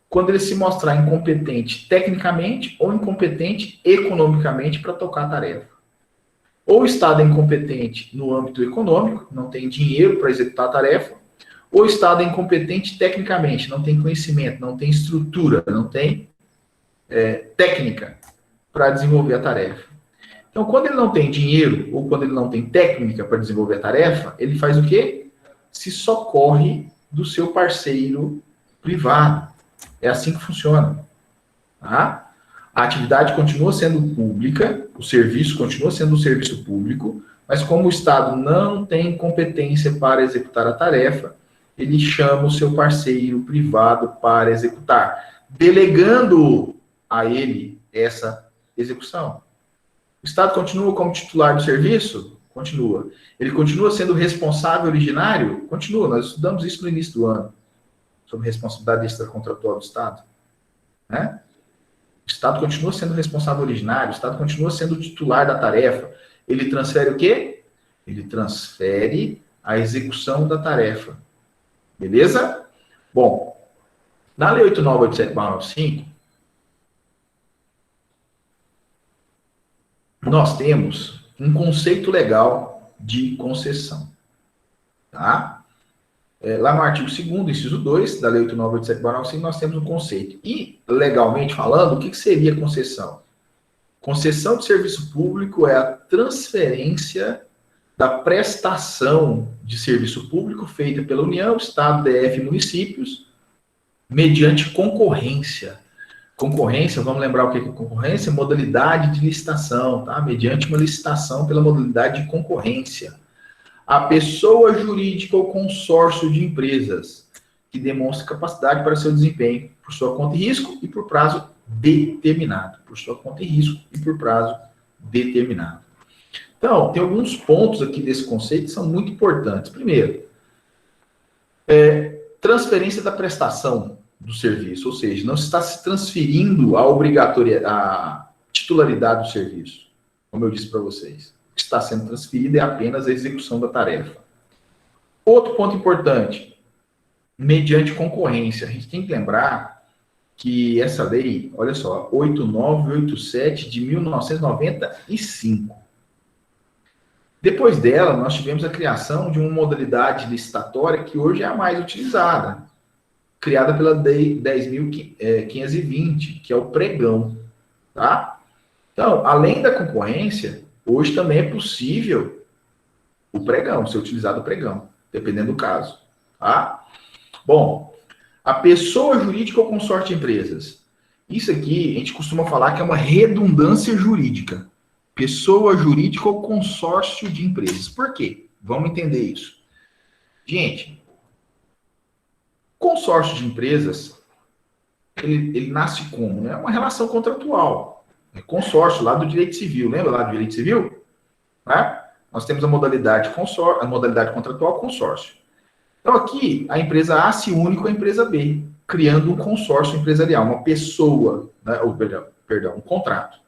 Quando ele se mostrar incompetente tecnicamente ou incompetente economicamente para tocar a tarefa. Ou o Estado é incompetente no âmbito econômico, não tem dinheiro para executar a tarefa, ou o Estado é incompetente tecnicamente, não tem conhecimento, não tem estrutura, não tem técnica para desenvolver a tarefa. Então, quando ele não tem dinheiro ou quando ele não tem técnica para desenvolver a tarefa, ele faz o quê? Se socorre do seu parceiro privado. É assim que funciona. Tá? A atividade continua sendo pública, o serviço continua sendo um serviço público, mas como o Estado não tem competência para executar a tarefa, ele chama o seu parceiro privado para executar, delegando a ele essa execução. O Estado continua como titular do serviço? Continua. Ele continua sendo responsável originário? Continua. Nós estudamos isso no início do ano, sobre responsabilidade extracontratual do Estado. Né? O Estado continua sendo responsável originário, o Estado continua sendo o titular da tarefa. Ele transfere o quê? Ele transfere a execução da tarefa. Beleza? Bom, na Lei 8987/95, nós temos um conceito legal de concessão. Tá? Lá no artigo 2º, inciso 2, da Lei 8987/95, nós temos um conceito. E, legalmente falando, o que seria concessão? Concessão de serviço público é a transferência da prestação de serviço público feita pela União, Estado, DF e municípios, mediante concorrência. Concorrência, vamos lembrar o que é concorrência? Modalidade de licitação, tá? Mediante uma licitação pela modalidade de concorrência. A pessoa jurídica ou consórcio de empresas que demonstra capacidade para seu desempenho por sua conta e risco e por prazo determinado. Por sua conta e risco e por prazo determinado. Então, tem alguns pontos aqui desse conceito que são muito importantes. Primeiro, transferência da prestação do serviço, ou seja, não está se transferindo a titularidade do serviço, como eu disse para vocês. O que está sendo transferido é apenas a execução da tarefa. Outro ponto importante, mediante concorrência. A gente tem que lembrar que essa lei, olha só, 8987 de 1995. Depois dela, nós tivemos a criação de uma modalidade licitatória que hoje é a mais utilizada, criada pela Lei 10.520, que é o pregão, tá? Então, além da concorrência, hoje também é possível o pregão, ser utilizado o pregão, dependendo do caso, tá? Bom, a pessoa jurídica ou consórcio de empresas. Isso aqui, a gente costuma falar que é uma redundância jurídica. Pessoa jurídica ou consórcio de empresas. Por quê? Vamos entender isso. Gente, consórcio de empresas, ele nasce como? Né? É uma relação contratual. É consórcio lá do direito civil. Lembra lá do direito civil? Né? Nós temos a modalidade contratual consórcio. Então aqui, a empresa A se une com a empresa B, criando um consórcio empresarial, uma pessoa, né? um contrato.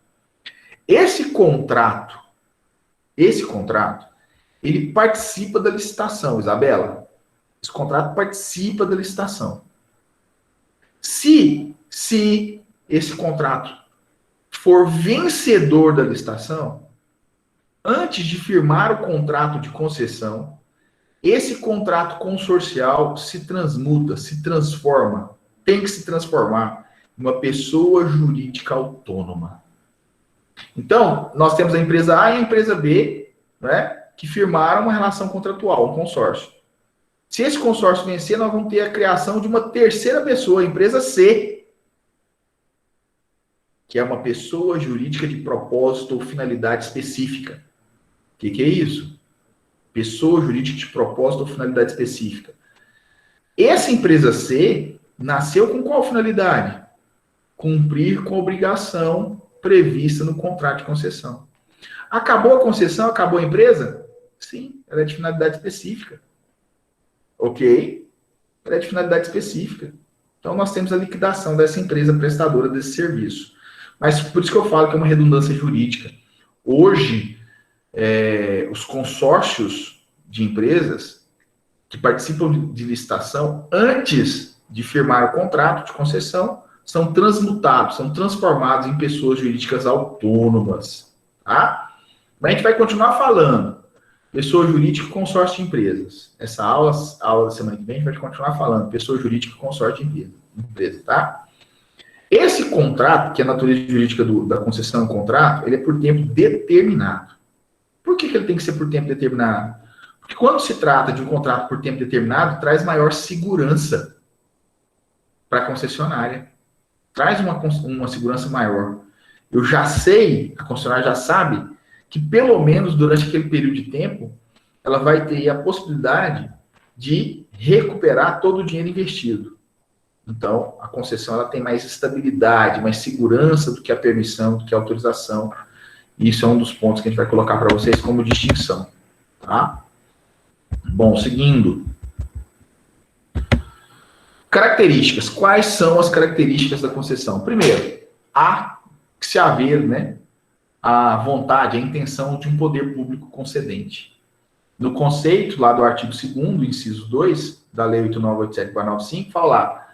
Esse contrato, ele participa da licitação, Isabela. Esse contrato participa da licitação. Se esse contrato for vencedor da licitação, antes de firmar o contrato de concessão, esse contrato consorcial se transmuta, se transforma, tem que se transformar em uma pessoa jurídica autônoma. Então, nós temos a empresa A e a empresa B, né, que firmaram uma relação contratual, um consórcio. Se esse consórcio vencer, nós vamos ter a criação de uma terceira pessoa, a empresa C, que é uma pessoa jurídica de propósito ou finalidade específica. O que é isso? Pessoa jurídica de propósito ou finalidade específica. Essa empresa C nasceu com qual finalidade? Cumprir com a obrigação prevista no contrato de concessão. Acabou a concessão, acabou a empresa? Sim, ela é de finalidade específica. Ok? Ela é de finalidade específica. Então, nós temos a liquidação dessa empresa prestadora desse serviço. Mas por isso que eu falo que é uma redundância jurídica. Hoje, os consórcios de empresas que participam de licitação, antes de firmar o contrato de concessão, são transmutados, são transformados em pessoas jurídicas autônomas. Tá? Mas a gente vai continuar falando. Pessoa jurídica e consórcio de empresas. Essa aula da semana que vem, a gente vai continuar falando. Pessoa jurídica e consórcio de empresa, tá? Esse contrato, que é a natureza jurídica da concessão do contrato, ele é por tempo determinado. Por que ele tem que ser por tempo determinado? Porque quando se trata de um contrato por tempo determinado, traz maior segurança para a concessionária. Traz uma segurança maior. Eu já sei, a concessionária já sabe, que pelo menos durante aquele período de tempo, ela vai ter a possibilidade de recuperar todo o dinheiro investido. Então, a concessão ela tem mais estabilidade, mais segurança do que a permissão, do que a autorização. E isso é um dos pontos que a gente vai colocar para vocês como distinção. Tá? Bom, seguindo. Características. Quais são as características da concessão? Primeiro, há que se haver, né, a vontade, a intenção de um poder público concedente. No conceito, lá do artigo 2º, inciso 2, da Lei 8987/95, fala lá,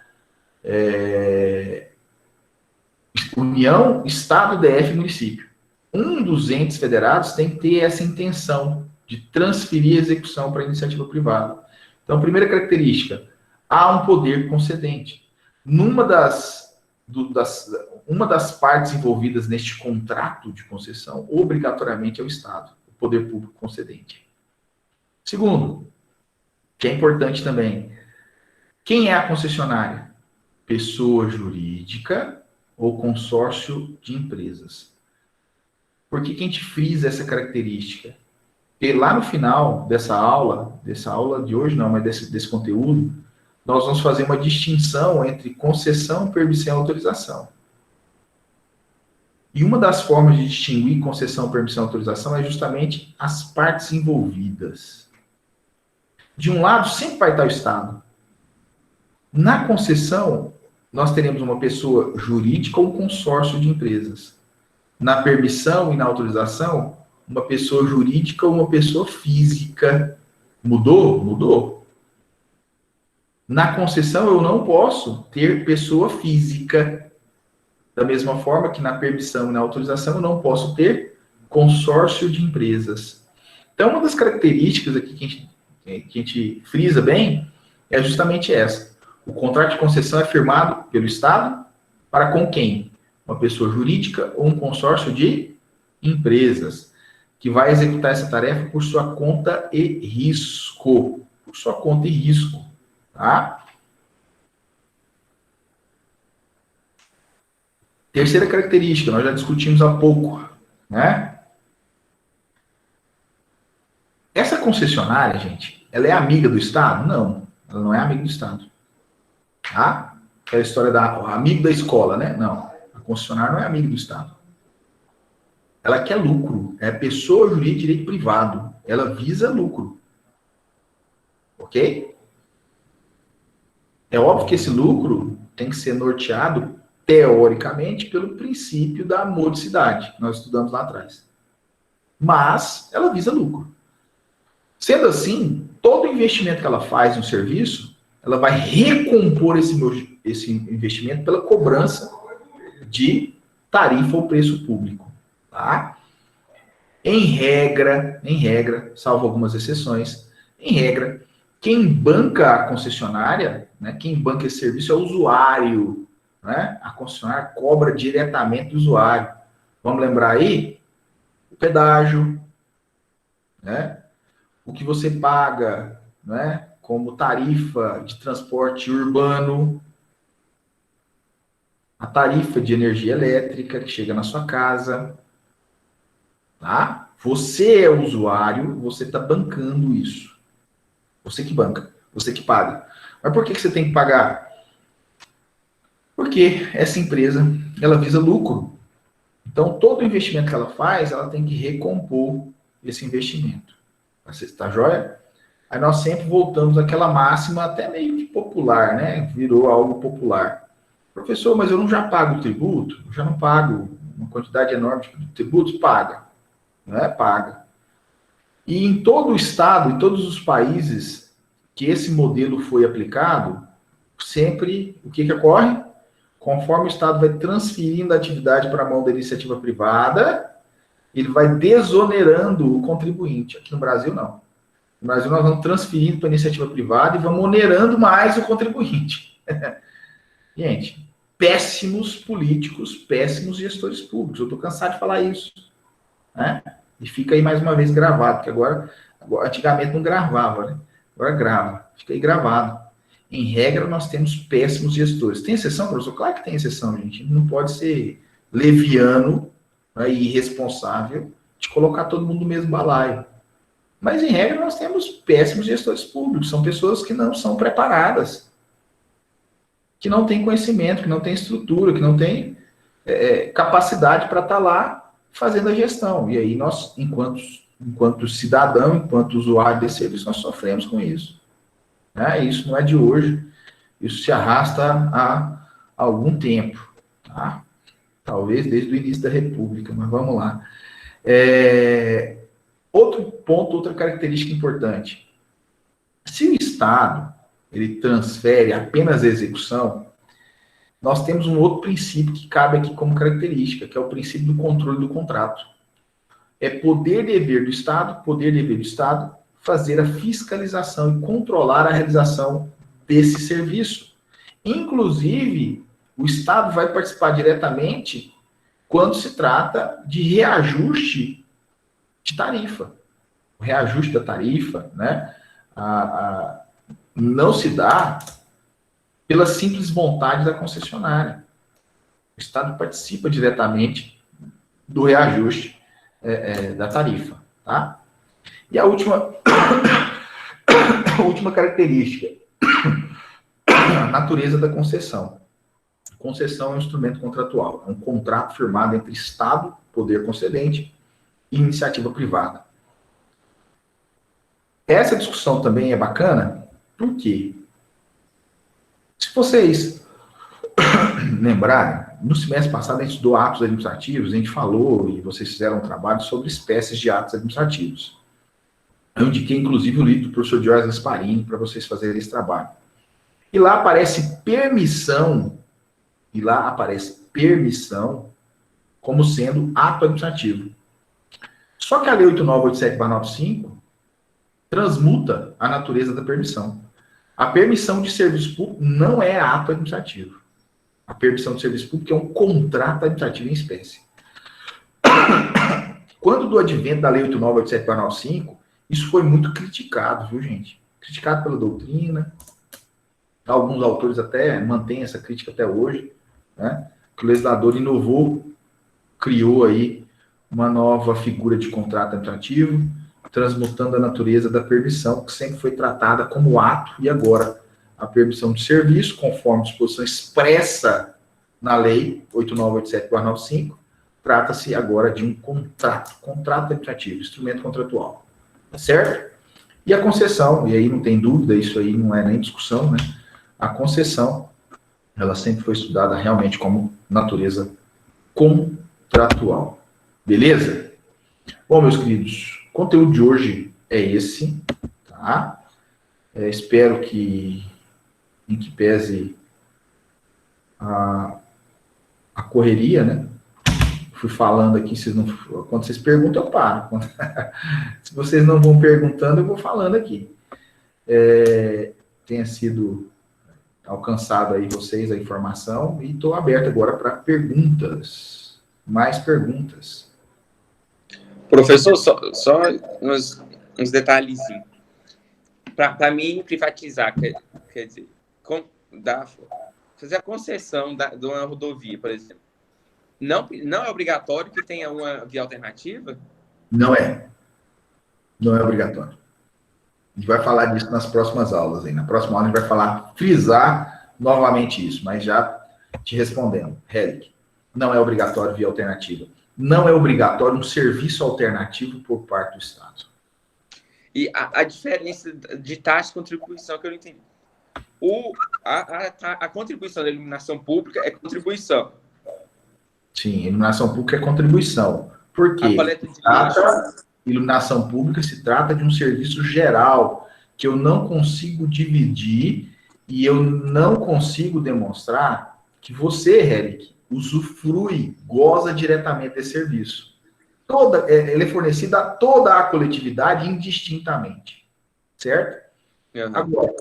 União, Estado, DF e município. Um dos entes federados tem que ter essa intenção de transferir a execução para a iniciativa privada. Então, primeira característica, há um poder concedente. Uma das partes envolvidas neste contrato de concessão, obrigatoriamente, é o Estado, o poder público concedente. Segundo, que é importante também, quem é a concessionária? Pessoa jurídica ou consórcio de empresas. Por que a gente frisa essa característica? Porque lá no final dessa aula de hoje não, mas desse conteúdo, nós vamos fazer uma distinção entre concessão, permissão e autorização. E uma das formas de distinguir concessão, permissão e autorização é justamente as partes envolvidas. De um lado, sempre vai estar o Estado. Na concessão, nós teremos uma pessoa jurídica ou um consórcio de empresas. Na permissão e na autorização, uma pessoa jurídica ou uma pessoa física. Mudou? Mudou. Na concessão, eu não posso ter pessoa física. Da mesma forma que na permissão e na autorização, eu não posso ter consórcio de empresas. Então, uma das características aqui que a gente frisa bem é justamente essa. O contrato de concessão é firmado pelo Estado para com quem? Uma pessoa jurídica ou um consórcio de empresas, que vai executar essa tarefa por sua conta e risco. Por sua conta e risco, tá? Terceira característica, nós já discutimos há pouco, né? Essa concessionária, gente, ela é amiga do Estado? Não, ela não é amiga do Estado. Tá? Aquela história da amigo da escola, né? Não, a concessionária não é amiga do Estado. Ela quer lucro, é pessoa jurídica de direito privado. Ela visa lucro. Ok? É óbvio que esse lucro tem que ser norteado, teoricamente, pelo princípio da modicidade, que nós estudamos lá atrás. Mas ela visa lucro. Sendo assim, todo investimento que ela faz no serviço, ela vai recompor esse investimento pela cobrança de tarifa ou preço público. Tá? Em regra, salvo algumas exceções, em regra, quem banca a concessionária, né, quem banca esse serviço é o usuário. Né? A concessionária cobra diretamente do usuário. Vamos lembrar aí? O pedágio, né? O que você paga, né, como tarifa de transporte urbano, a tarifa de energia elétrica que chega na sua casa, tá? Você é o usuário, você está bancando isso. Você que banca, você que paga. Mas por que você tem que pagar? Porque essa empresa, ela visa lucro. Então, todo investimento que ela faz, ela tem que recompor esse investimento. Tá joia? Aí nós sempre voltamos àquela máxima até meio que popular, né? Virou algo popular. Professor, mas eu não já pago tributo? Eu já não pago uma quantidade enorme de tributos? Paga. Né? Paga. E em todo o estado, em todos os países que esse modelo foi aplicado, sempre, o que ocorre? Conforme o Estado vai transferindo a atividade para a mão da iniciativa privada, ele vai desonerando o contribuinte. Aqui no Brasil, não. No Brasil, nós vamos transferindo para a iniciativa privada e vamos onerando mais o contribuinte. Gente, péssimos políticos, péssimos gestores públicos. Eu estou cansado de falar isso. Né? E fica aí mais uma vez gravado, porque agora antigamente não gravava, né? Agora grava. Fica aí gravado. Em regra, nós temos péssimos gestores. Tem exceção, professor? Claro que tem exceção, gente. Não pode ser leviano, né, e irresponsável de colocar todo mundo no mesmo balaio. Mas, em regra, nós temos péssimos gestores públicos. São pessoas que não são preparadas, que não têm conhecimento, que não têm estrutura, que não têm capacidade para estar lá fazendo a gestão. E aí nós, enquanto cidadão, enquanto usuário desse serviço, nós sofremos com isso. Isso não é de hoje, isso se arrasta há algum tempo, tá? Talvez desde o início da República, mas vamos lá. Outro ponto, outra característica importante. Se o Estado ele transfere apenas a execução, nós temos um outro princípio que cabe aqui como característica, que é o princípio do controle do contrato. É poder-dever do Estado fazer a fiscalização e controlar a realização desse serviço. Inclusive, o Estado vai participar diretamente quando se trata de reajuste de tarifa. O reajuste da tarifa, né, não se dá pela simples vontade da concessionária. O Estado participa diretamente do reajuste da tarifa, tá? E a última característica, a natureza da concessão. Concessão é um instrumento contratual, é um contrato firmado entre Estado, poder concedente, e iniciativa privada. Essa discussão também é bacana, por quê? Se vocês lembrarem, no semestre passado a gente estudou atos administrativos, a gente falou, e vocês fizeram um trabalho sobre espécies de atos administrativos. Eu indiquei, inclusive, o livro do professor Jorge Gasparini para vocês fazerem esse trabalho. E lá aparece permissão, como sendo ato administrativo. Só que a Lei 8987/95 transmuta a natureza da permissão. A permissão de serviço público não é ato administrativo. A permissão de serviço público é um contrato administrativo em espécie. Quando do advento da Lei 8987/95, isso foi muito criticado, viu, gente? Criticado pela doutrina. Alguns autores até mantêm essa crítica até hoje, né? Que o legislador inovou, criou aí uma nova figura de contrato administrativo, transmutando a natureza da permissão, que sempre foi tratada como ato, e agora a permissão de serviço, conforme disposição expressa na Lei 8987/95, trata-se agora de um contrato administrativo, instrumento contratual, tá certo? E a concessão, e aí não tem dúvida, isso aí não é nem discussão, né? A concessão, ela sempre foi estudada realmente como natureza contratual. Beleza? Bom, meus queridos, o conteúdo de hoje é esse, tá? Espero que, em que pese a correria, né? Fui falando aqui, quando vocês perguntam, eu paro. Se vocês não vão perguntando, eu vou falando aqui. Tenha sido alcançado aí vocês a informação e estou aberto agora para perguntas. Mais perguntas. Professor, só uns detalhezinhos. Para mim, privatizar, quer dizer, fazer a concessão de uma rodovia, por exemplo, não é obrigatório que tenha uma via alternativa? Não é. Não é obrigatório. A gente vai falar disso nas próximas aulas. Aí. Na próxima aula a gente vai frisar novamente isso, mas já te respondendo. Helic, não é obrigatório via alternativa. Não é obrigatório um serviço alternativo por parte do Estado. E a diferença de taxa de contribuição que eu não entendi. A contribuição da iluminação pública é contribuição. Sim, iluminação pública é contribuição. Por quê? A coleta de iluminação pública se trata de um serviço geral que eu não consigo dividir e eu não consigo demonstrar que você, Helic, usufrui, goza diretamente desse serviço. Ele é fornecido a toda a coletividade indistintamente, certo? Agora,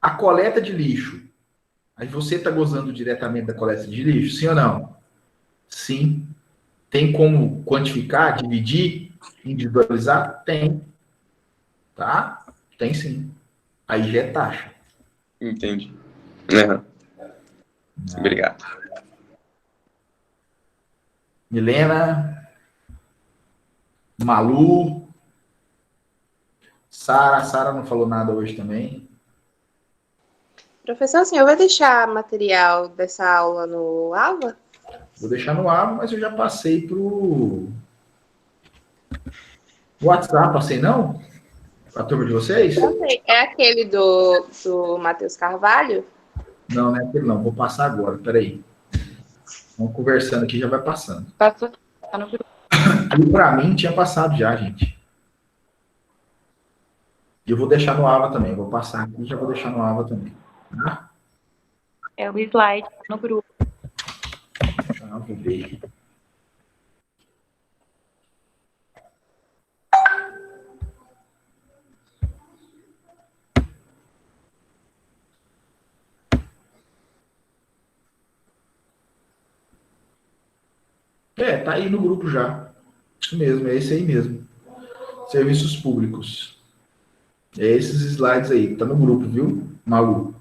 a coleta de lixo, aí você está gozando diretamente da coleta de lixo, sim ou não? Sim. Tem como quantificar, dividir, individualizar? Tem. Tá? Tem sim. Aí já é taxa. Entendi. Obrigado. Milena, Malu, Sara não falou nada hoje também. Professor, o senhor vai deixar material dessa aula no AVA? Vou deixar no AVA, mas eu já passei pro WhatsApp, passei não? A turma de vocês? Não sei. É aquele do Matheus Carvalho? Não, não é aquele não. Vou passar agora, peraí. Vamos conversando aqui, já vai passando. Passou, tá no grupo. E pra mim tinha passado já, gente. E eu vou deixar no AVA também. Vou passar aqui e já vou deixar no AVA também. Tá? É o slide no grupo. Vou ver. Tá aí no grupo já. Isso mesmo, é esse aí mesmo. Serviços públicos. É esses slides aí, tá no grupo, viu, Malu?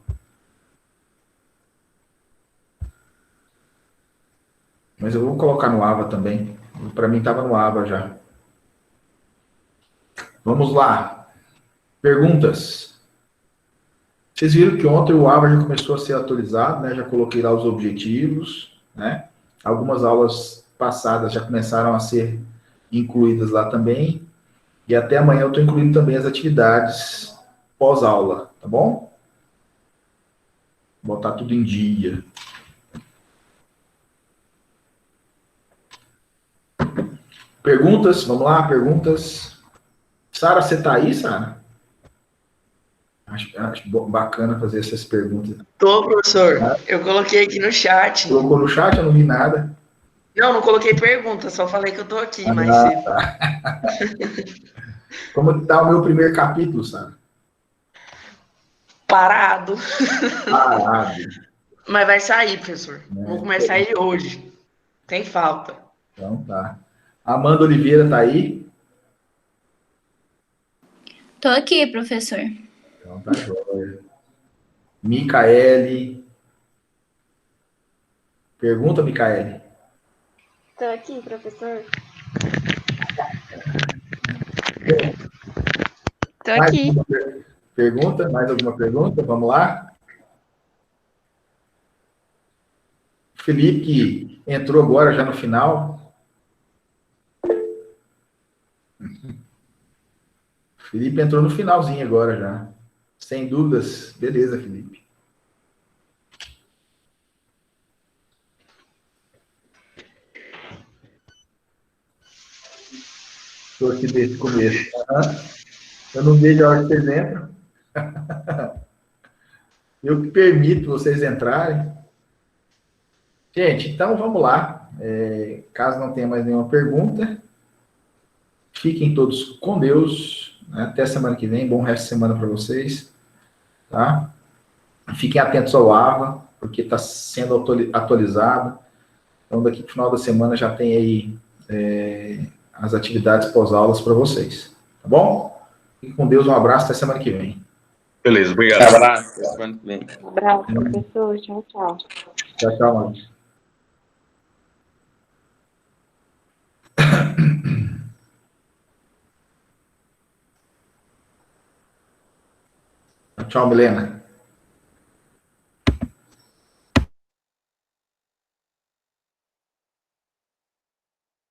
Mas eu vou colocar no AVA também. Para mim estava no AVA já. Vamos lá. Perguntas. Vocês viram que ontem o AVA já começou a ser atualizado, né? Já coloquei lá os objetivos, né? Algumas aulas passadas já começaram a ser incluídas lá também. E até amanhã eu estou incluindo também as atividades pós-aula, tá bom? Vou botar tudo em dia. Perguntas? Vamos lá, perguntas. Sara, você tá aí, Sara? Acho bacana fazer essas perguntas. Tô, professor. Eu coloquei aqui no chat. Colocou no chat, eu não vi nada. Não coloquei pergunta, só falei que eu tô aqui, mas Tá. Como que tá o meu primeiro capítulo, sabe? parado. Parado. Mas vai sair, professor. Vou começar ele hoje. Tem falta. Então tá. Amanda Oliveira tá aí? Tô aqui, professor. Então tá joia. Micaele. Pergunta, Micaele. Estou aqui, professor. Estou Mais aqui. alguma pergunta? Mais alguma pergunta? Vamos lá. Felipe, que entrou agora já no final. Felipe entrou no finalzinho agora já. Sem dúvidas. Beleza, Felipe. Estou aqui desde o começo. Eu não vejo a hora que vocês entram. Eu que permito vocês entrarem. Gente, então vamos lá. Caso não tenha mais nenhuma pergunta, fiquem todos com Deus. Até semana que vem. Bom resto de semana para vocês. Tá? Fiquem atentos ao AVA, porque está sendo atualizado. Então, daqui para o final da semana já tem aí as atividades pós-aulas para vocês. Tá bom? Fiquem com Deus. Um abraço. Até semana que vem. Beleza, obrigado. Um abraço. Até semana que vem. Um abraço, professor. Tchau, tchau. Tchau, tchau, mano. Tchau, Milena.